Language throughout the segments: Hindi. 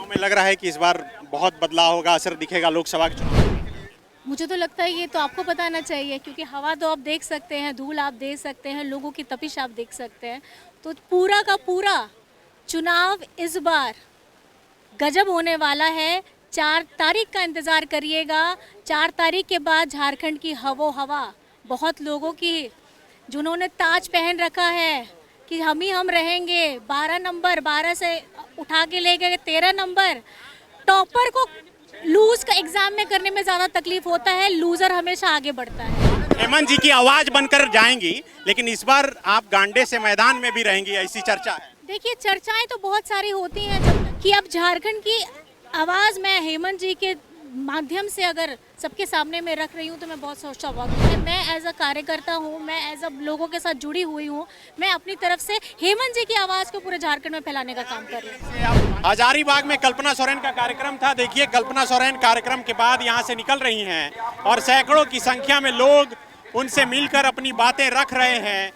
चुनाव में लग रहा है कि इस बार बहुत बदलाव होगा, असर दिखेगा लोकसभा के चुनाव में। मुझे तो लगता है ये तो आपको बताना चाहिए, क्योंकि हवा तो आप देख सकते हैं, धूल आप देख सकते हैं, लोगों की तपिश आप देख सकते हैं। तो पूरा का पूरा चुनाव इस बार गजब होने वाला है। 4 तारीख का इंतज़ार करिएगा। 4 तारीख के बाद झारखंड की हवा बहुत लोगों की, जिन्होंने ताज पहन रखा है कि हम रहेंगे। 12 नंबर 12 से उठा के ले गए 13 नंबर। टॉपर को लूज का एग्जाम में करने में ज़्यादा तकलीफ होता है, लूज़र हमेशा आगे बढ़ता है। हेमंत जी की आवाज बनकर जाएंगी, लेकिन इस बार आप गांडे से मैदान में भी रहेंगी, ऐसी चर्चा है। देखिए, चर्चाएं तो बहुत सारी होती हैं जब कि अब झारखंड की आवाज़ मैं हेमंत जी के माध्यम से अगर सबके सामने में रख रही हूँ तो मैं बहुत सौभाग्य है। मैं एज अ कार्यकर्ता हूँ, मैं एज अ लोगों के साथ जुड़ी हुई हूँ। मैं अपनी तरफ से हेमंत जी की आवाज़ को पूरे झारखंड में फैलाने का काम कर रही हूँ। हजारीबाग में कल्पना सोरेन का कार्यक्रम था। देखिए, कल्पना सोरेन कार्यक्रम के बाद यहाँ से निकल रही हैं और सैकड़ों की संख्या में लोग उनसे मिलकर अपनी बातें रख रहे हैं।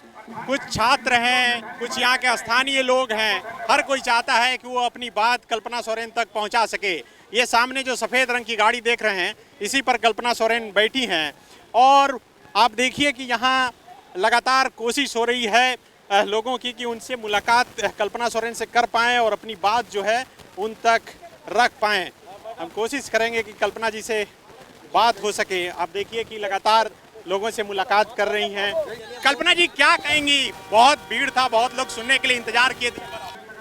कुछ छात्र हैं, कुछ यहाँ के स्थानीय लोग हैं। हर कोई चाहता है कि वो अपनी बात कल्पना सोरेन तक पहुँचा सके। ये सामने जो सफ़ेद रंग की गाड़ी देख रहे हैं, इसी पर कल्पना सोरेन बैठी हैं और आप देखिए कि यहाँ लगातार कोशिश हो रही है लोगों की कि उनसे मुलाकात कल्पना सोरेन से कर पाएँ और अपनी बात जो है उन तक रख पाएँ। हम कोशिश करेंगे कि कल्पना जी से बात हो सके। आप देखिए कि लगातार लोगों से मुलाकात कर रही हैं। कल्पना जी क्या कहेंगी? बहुत भीड़ था, बहुत लोग सुनने के लिए इंतजार किए थे।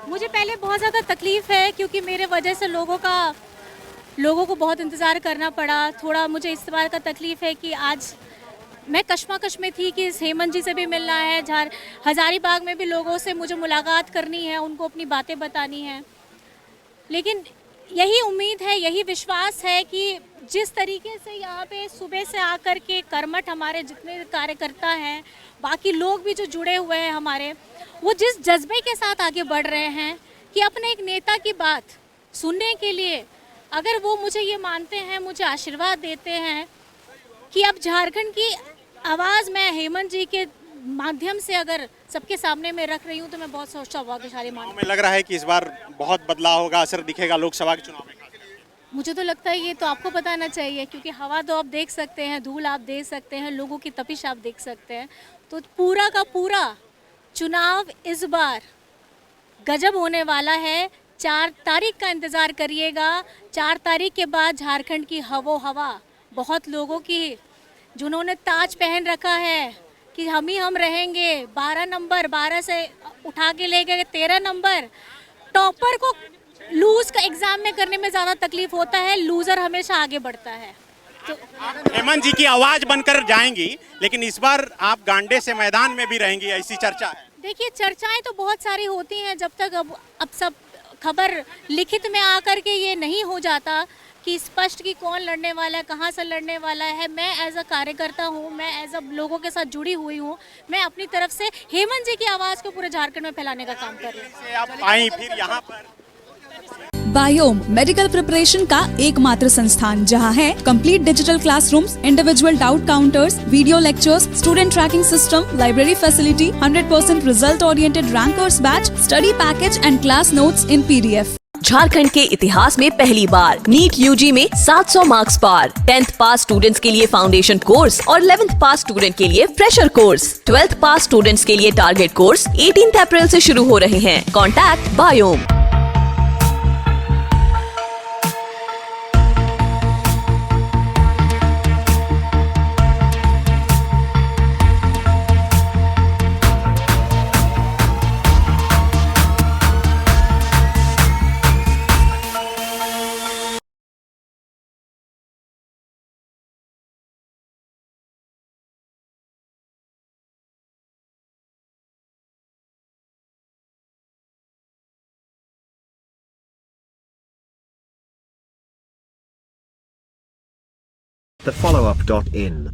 मुझे पहले बहुत ज़्यादा तकलीफ है, क्योंकि मेरे वजह से लोगों को बहुत इंतज़ार करना पड़ा। थोड़ा मुझे इस बार का तकलीफ है कि आज मैं कश्मकश में थी कि हेमंत जी से भी मिलना है, हजारीबाग में भी लोगों से मुझे मुलाकात करनी है, उनको अपनी बातें बतानी है। लेकिन यही उम्मीद है, यही विश्वास है कि जिस तरीके से यहाँ पे सुबह से आकर के कर्मठ हमारे जितने कार्यकर्ता हैं, बाकी लोग भी जो जुड़े हुए हैं हमारे, वो जिस जज्बे के साथ आगे बढ़ रहे हैं कि अपने एक नेता की बात सुनने के लिए, अगर वो मुझे ये मानते हैं, मुझे आशीर्वाद देते हैं कि अब झारखंड की आवाज़ मैं हेमंत जी के माध्यम से अगर सबके सामने में रख रही हूँ तो मैं बहुत सौभाग्यशाली मानती हूँ। में लग रहा है कि इस बार बहुत बदलाव होगा, असर दिखेगा लोकसभा के चुनाव में। मुझे तो लगता है ये तो आपको बताना चाहिए, क्योंकि हवा तो आप देख सकते हैं, धूल आप देख सकते हैं, लोगों की तपिश आप देख सकते हैं। तो पूरा का पूरा चुनाव इस बार गजब होने वाला है। 4 तारीख का इंतज़ार करिएगा। 4 तारीख के बाद झारखंड की हवा बहुत लोगों की, जिन्होंने ताज पहन रखा है कि हम रहेंगे। 12 नंबर 12 से उठा के ले गए 13 नंबर। टॉपर को लूज का एग्जाम में करने में ज़्यादा तकलीफ होता है, लूज़र हमेशा आगे बढ़ता है। तो हेमंत जी की आवाज बनकर जाएंगी, लेकिन इस बार आप गांडे से मैदान में भी रहेंगी, ऐसी चर्चा है। देखिए, चर्चाएं तो बहुत सारी होती हैं जब तक अब सब खबर लिखित में आकर के ये नहीं हो जाता कि स्पष्ट कि कौन लड़ने वाला है, कहाँ से लड़ने वाला है। मैं एज अ कार्यकर्ता हूँ, मैं एज अ लोगों के साथ जुड़ी हुई हूँ। मैं अपनी तरफ से हेमंत जी की आवाज़ को पूरे झारखंड में फैलाने का काम कर रही हूँ। आप आई फिर यहाँ पर बायोम मेडिकल प्रिपरेशन का एकमात्र संस्थान, जहां है complete digital classrooms, individual doubt counters, video lectures, student tracking system, library facility, 100% result oriented rankers batch, study package and class notes in PDF। Jharkhand के इतिहास में पहली बार नीट UG में 700 मार्क्स पार। 10th पास स्टूडेंट्स के लिए फाउंडेशन कोर्स और 11th पास स्टूडेंट के लिए फ्रेशर कोर्स। 12th पास स्टूडेंट्स के लिए टारगेट कोर्स 18 अप्रैल से शुरू हो रहे हैं। Contact biome. thefollowup.in.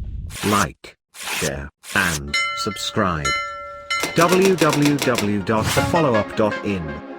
Like, share, and subscribe. www.thefollowup.in